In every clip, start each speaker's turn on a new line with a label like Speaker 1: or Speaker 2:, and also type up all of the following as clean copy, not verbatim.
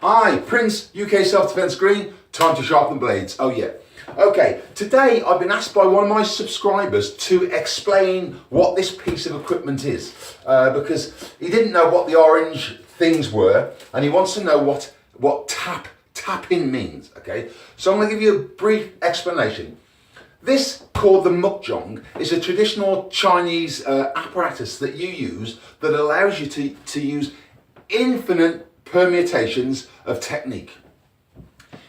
Speaker 1: Hi, Prince, UK Self-Defense Green, time to sharpen blades, oh yeah. Okay, today I've been asked by one of my subscribers to explain what this piece of equipment is, because he didn't know what the orange things were, and he wants to know what tap-in means, okay? So I'm gonna give you a brief explanation. This, called the mukjong, is a traditional Chinese apparatus that you use that allows you to use infinite permutations of technique.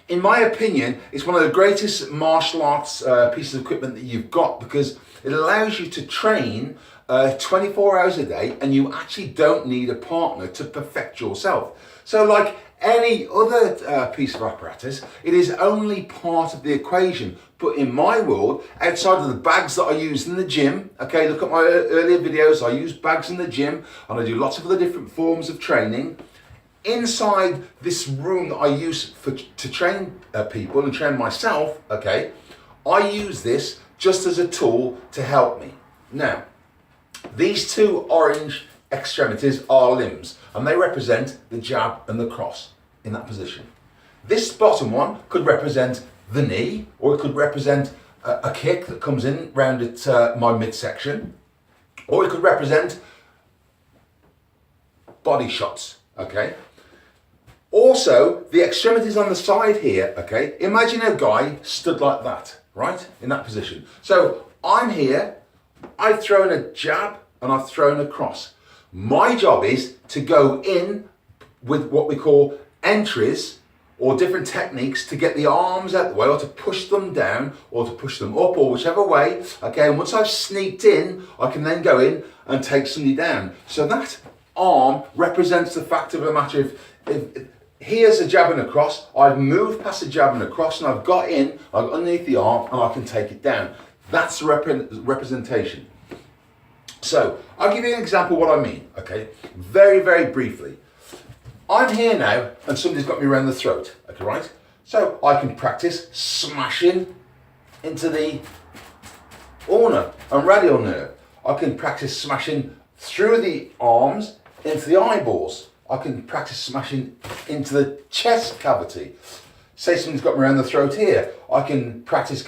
Speaker 1: In my opinion, it's one of the greatest martial arts pieces of equipment that you've got, because it allows you to train 24 hours a day, and you actually don't need a partner to perfect yourself. So like any other piece of apparatus, it is only part of the equation. But in my world, outside of the bags that I use in the gym, okay, look at my earlier videos, I use bags in the gym, and I do lots of other different forms of training. Inside this room that I use to train people and train myself, okay, I use this just as a tool to help me. Now, these two orange extremities are limbs, and they represent the jab and the cross in that position. This bottom one could represent the knee, or it could represent a kick that comes in round at my midsection, or it could represent body shots, okay? Also, the extremities on the side here, okay, imagine a guy stood like that, right, in that position. So I'm here, I've thrown a jab and I've thrown a cross. My job is to go in with what we call entries or different techniques to get the arms out of the way, or to push them down, or to push them up, or whichever way, okay, and once I've sneaked in, I can then go in and take somebody down. So that arm represents the fact of the matter if here's a jab and a cross, I've moved past the jab and a cross, and I've got in, I've got underneath the arm, and I can take it down. That's the representation. So, I'll give you an example of what I mean, okay? Very, very briefly. I'm here now, and somebody's got me around the throat, okay, right? So, I can practice smashing into the ulnar and radial nerve. I can practice smashing through the arms into the eyeballs. I can practice smashing into the chest cavity. Say somebody's got me around the throat here. I can practice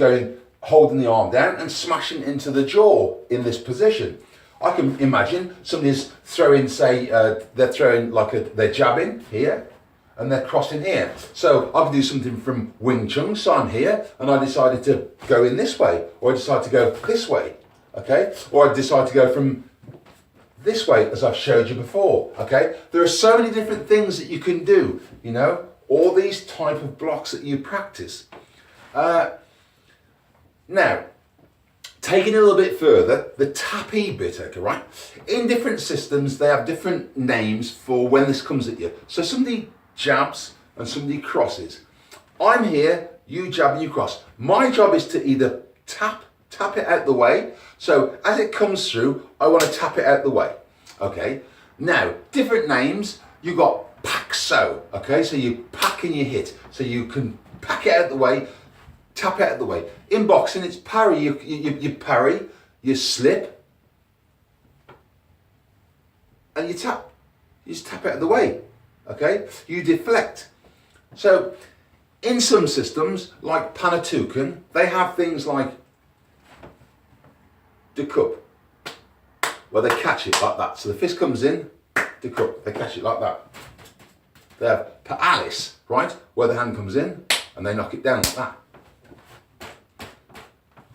Speaker 1: holding the arm down and smashing into the jaw in this position. I can imagine somebody's throwing, say, they're throwing like they're jabbing here and they're crossing here. So I can do something from Wing Chun. So I'm here and I decided to go in this way, or I decide to go this way, okay? Or I decide to go from this way, as I've showed you before, okay? There are so many different things that you can do, you know, all these type of blocks that you practice. Now, taking it a little bit further, the tappy bit, okay, right? In different systems, they have different names for when this comes at you. So somebody jabs and somebody crosses. I'm here, you jab and you cross. My job is to either tap it out the way. So as it comes through, I want to tap it out the way, okay? Now, different names, you got pack so, okay? So you pack and you hit. So you can pack it out the way, tap it out the way. In boxing, it's parry. You parry, you slip, and you tap. You just tap it out of the way, okay? You deflect. So in some systems, like Panatukan, they have things like the cup, where they catch it like that. So the fist comes in, the cup, they catch it like that. They have Pa'alis, right, where the hand comes in and they knock it down like that.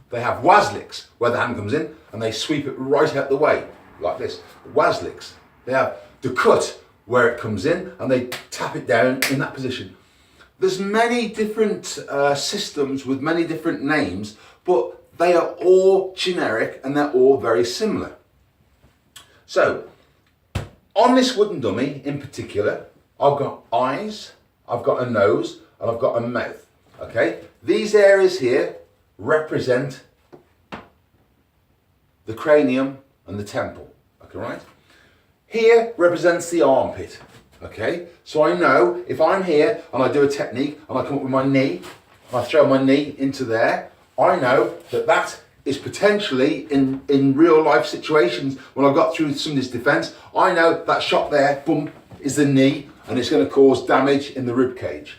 Speaker 1: They have Wazliks, where the hand comes in and they sweep it right out the way, like this. Wazliks. They have the cut, where it comes in and they tap it down in that position. There's many different systems with many different names, but they are all generic and they're all very similar. So, on this wooden dummy in particular, I've got eyes, I've got a nose, and I've got a mouth, okay? These areas here represent the cranium and the temple, okay, right? Here represents the armpit, okay? So I know if I'm here and I do a technique and I come up with my knee, and I throw my knee into there, I know that that is potentially in real life situations when I got through somebody's defense, I know that shot there, boom, is the knee, and it's going to cause damage in the rib cage.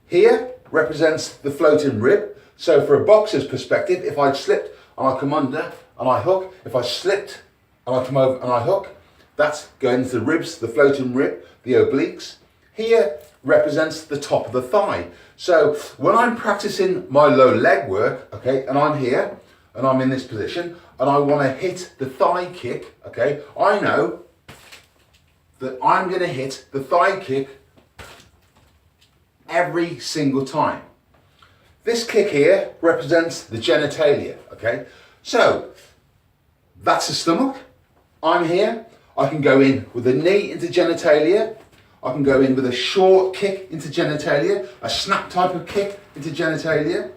Speaker 1: Here represents the floating rib. So for a boxer's perspective, if I slipped and I come under and I hook, if I slipped and I come over and I hook, that's going into the ribs, the floating rib, the obliques. Here represents the top of the thigh. So when I'm practicing my low leg work, okay, and I'm here and I'm in this position and I want to hit the thigh kick, okay, I know that I'm going to hit the thigh kick every single time. This kick here represents the genitalia, okay? So that's the stomach. I'm here. I can go in with a knee into genitalia. I can go in with a short kick into genitalia, a snap type of kick into genitalia.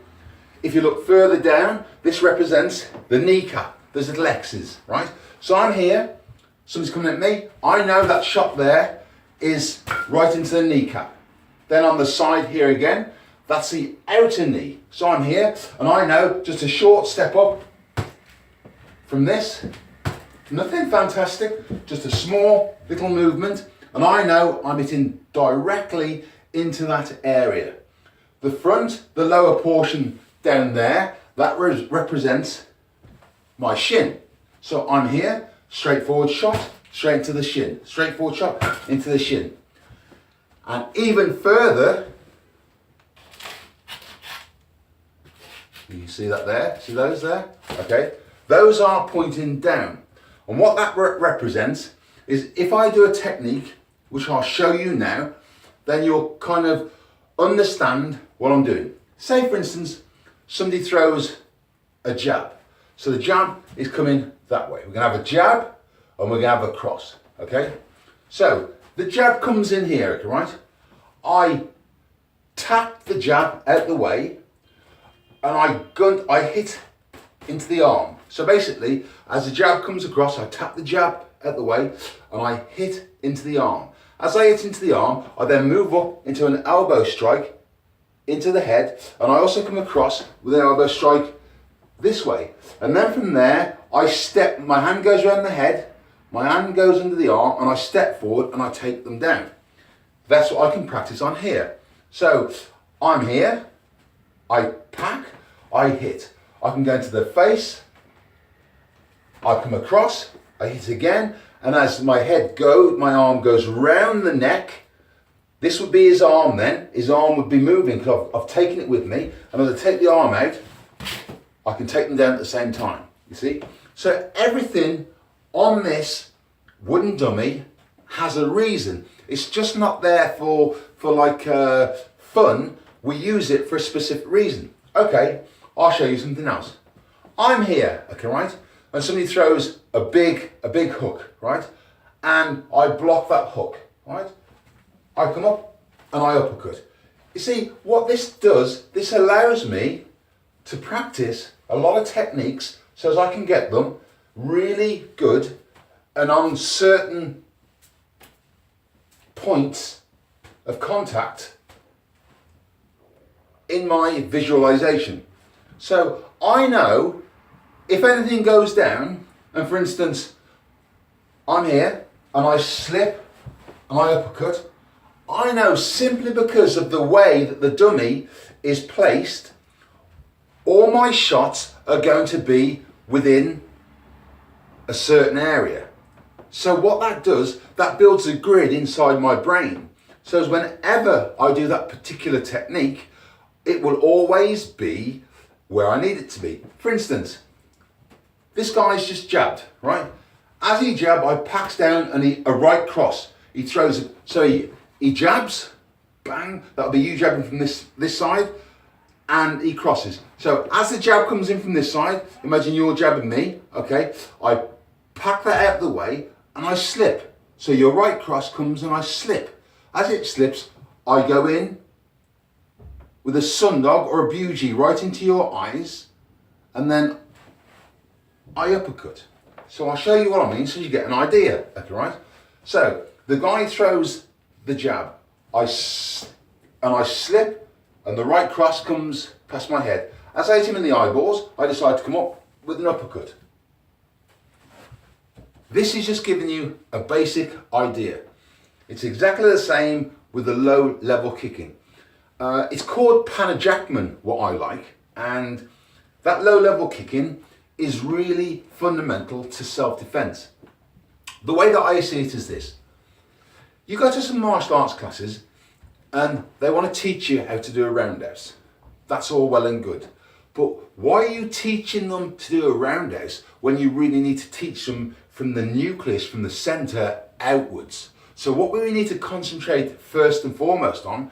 Speaker 1: If you look further down, this represents the kneecap. There's little X's, right? So I'm here, somebody's coming at me. I know that shot there is right into the kneecap. Then on the side here again, that's the outer knee. So I'm here, and I know just a short step up from this. Nothing fantastic, just a small little movement, and I know I'm hitting directly into that area. The front, the lower portion down there, that represents my shin. So I'm here, straightforward shot, straight into the shin. Straightforward shot into the shin. And even further, you see that there? See those there? Okay. Those are pointing down. And what that represents is if I do a technique, which I'll show you now, then you'll kind of understand what I'm doing. Say for instance, somebody throws a jab. So the jab is coming that way. We're going to have a jab and we're going to have a cross. Okay? So the jab comes in here, right? I tap the jab out the way and I hit into the arm. So basically, as the jab comes across, I tap the jab out the way and I hit into the arm. As I hit into the arm, I then move up into an elbow strike into the head, and I also come across with an elbow strike this way. And then from there, I step, my hand goes around the head, my hand goes under the arm, and I step forward and I take them down. That's what I can practice on here. So I'm here, I pack, I hit. I can go into the face, I come across, I hit again, and as my arm goes round the neck, this would be his arm then, his arm would be moving because I've taken it with me, and as I take the arm out, I can take them down at the same time, you see? So everything on this wooden dummy has a reason. It's just not there for like fun, we use it for a specific reason. Okay, I'll show you something else. I'm here, okay, right? And somebody throws a big hook, right? And I block that hook, right? I come up and I uppercut. You see, what this does, this allows me to practice a lot of techniques so as I can get them really good and on certain points of contact in my visualization. So I know if anything goes down, and for instance, I'm here and I slip and I uppercut, I know simply because of the way that the dummy is placed, all my shots are going to be within a certain area. So what that does, that builds a grid inside my brain. So as whenever I do that particular technique, it will always be where I need it to be. For instance, this guy's just jabbed, right? As he jabbed, I packs down and a right cross. He throws it, so he jabs, bang, that'll be you jabbing from this side, and he crosses. So as the jab comes in from this side, imagine you're jabbing me, okay? I pack that out of the way and I slip. So your right cross comes and I slip. As it slips, I go in with a sundog or a bugee right into your eyes, and then I uppercut. So I'll show you what I mean so you get an idea, okay, right? So the guy throws the jab, I slip, and the right cross comes past my head. As I hit him in the eyeballs, I decide to come up with an uppercut. This is just giving you a basic idea. It's exactly the same with the low level kicking. It's called Pana-Jackman, what I like, and that low level kicking is really fundamental to self-defense. The way that I see it is this. You go to some martial arts classes and they want to teach you how to do a roundhouse. That's all well and good. But why are you teaching them to do a roundhouse when you really need to teach them from the nucleus, from the centre outwards? So what we need to concentrate first and foremost on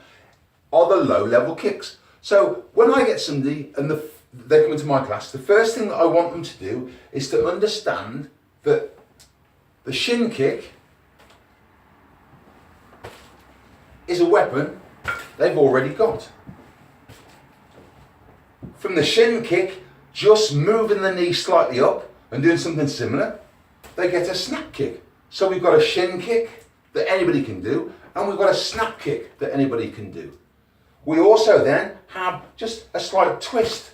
Speaker 1: are the low level kicks. So when I get somebody and they come into my class, the first thing that I want them to do is to understand that the shin kick is a weapon they've already got. From the shin kick, just moving the knee slightly up and doing something similar, they get a snap kick. So we've got a shin kick that anybody can do, and we've got a snap kick that anybody can do. We also then have just a slight twist,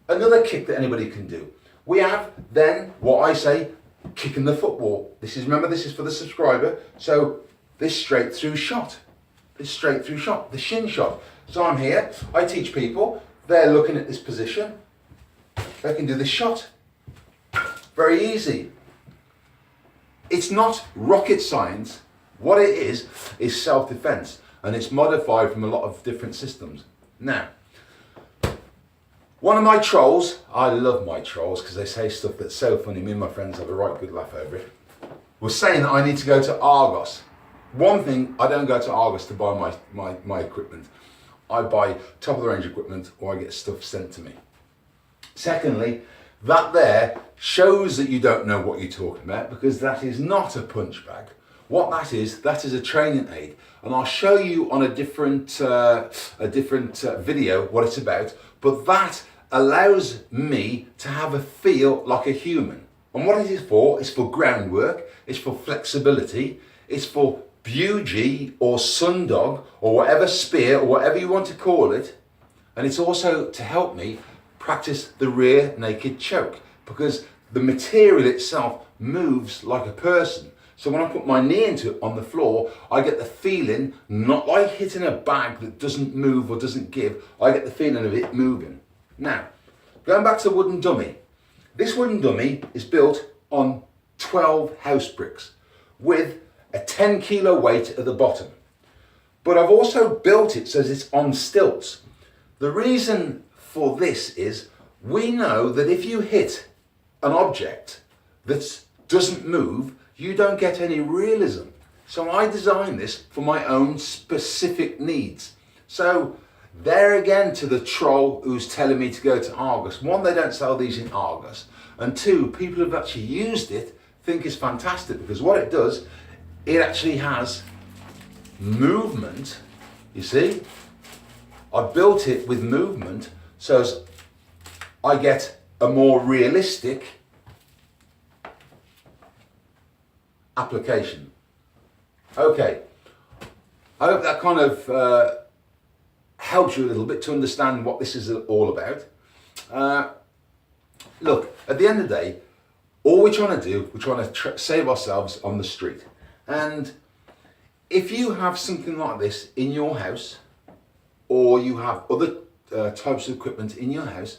Speaker 1: another kick that anybody can do. We have then what I say, kicking the football. Remember, this is for the subscriber. So this straight through shot, the shin shot. So I'm here, I teach people, they're looking at this position, they can do this shot. Very easy. It's not rocket science. What it is self-defense, and it's modified from a lot of different systems. Now, one of my trolls, I love my trolls because they say stuff that's so funny, me and my friends have a right good laugh over it, was saying that I need to go to Argos. One thing, I don't go to Argos to buy my equipment. I buy top of the range equipment, or I get stuff sent to me. Secondly, that there shows that you don't know what you're talking about, because that is not a punch bag. What that is a training aid, and I'll show you on a different video what it's about. But that allows me to have a feel like a human. And what it is for? It's for groundwork. It's for flexibility. It's for bugee or sundog or whatever spear or whatever you want to call it. And it's also to help me practice the rear naked choke, because the material itself moves like a person. So when I put my knee into it on the floor, I get the feeling, not like hitting a bag that doesn't move or doesn't give, I get the feeling of it moving. Now, going back to the wooden dummy. This wooden dummy is built on 12 house bricks with a 10 kilo weight at the bottom. But I've also built it so that it's on stilts. The reason for this is, we know that if you hit an object that doesn't move, you don't get any realism. So I designed this for my own specific needs. So there again to the troll who's telling me to go to Argos. One, they don't sell these in Argos. And two, people who've actually used it think it's fantastic, because what it does, it actually has movement. You see? I built it with movement so as I get a more realistic application. Okay, I hope that kind of helps you a little bit to understand what this is all about. Look, at the end of the day, all we're trying to do, we're trying to save ourselves on the street. And if you have something like this in your house, or you have other types of equipment in your house,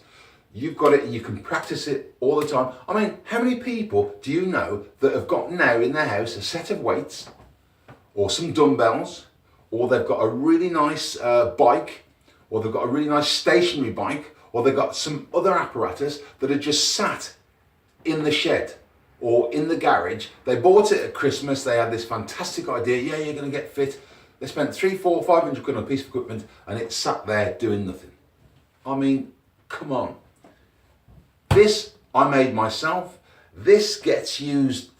Speaker 1: you've got it and you can practice it all the time. I mean, how many people do you know that have got now in their house a set of weights, or some dumbbells, or they've got a really nice bike, or they've got a really nice stationary bike, or they've got some other apparatus that are just sat in the shed or in the garage. They bought it at Christmas, they had this fantastic idea, yeah, you're going to get fit. They spent 300, 400, 500 quid on a piece of equipment, and it sat there doing nothing. I mean, come on. This I made myself. This gets used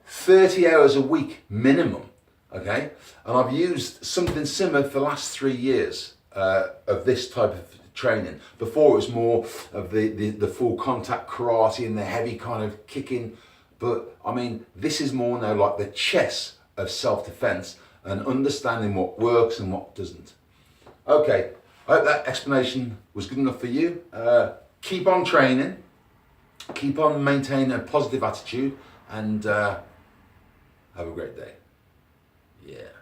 Speaker 1: 30 hours a week minimum, okay? And I've used something similar for the last 3 years of this type of training. Before it was more of the full contact karate and the heavy kind of kicking. But I mean, this is more now like the chess of self-defense and understanding what works and what doesn't. Okay, I hope that explanation was good enough for you. Keep on training, keep on maintaining a positive attitude, and have a great day.
Speaker 2: Yeah.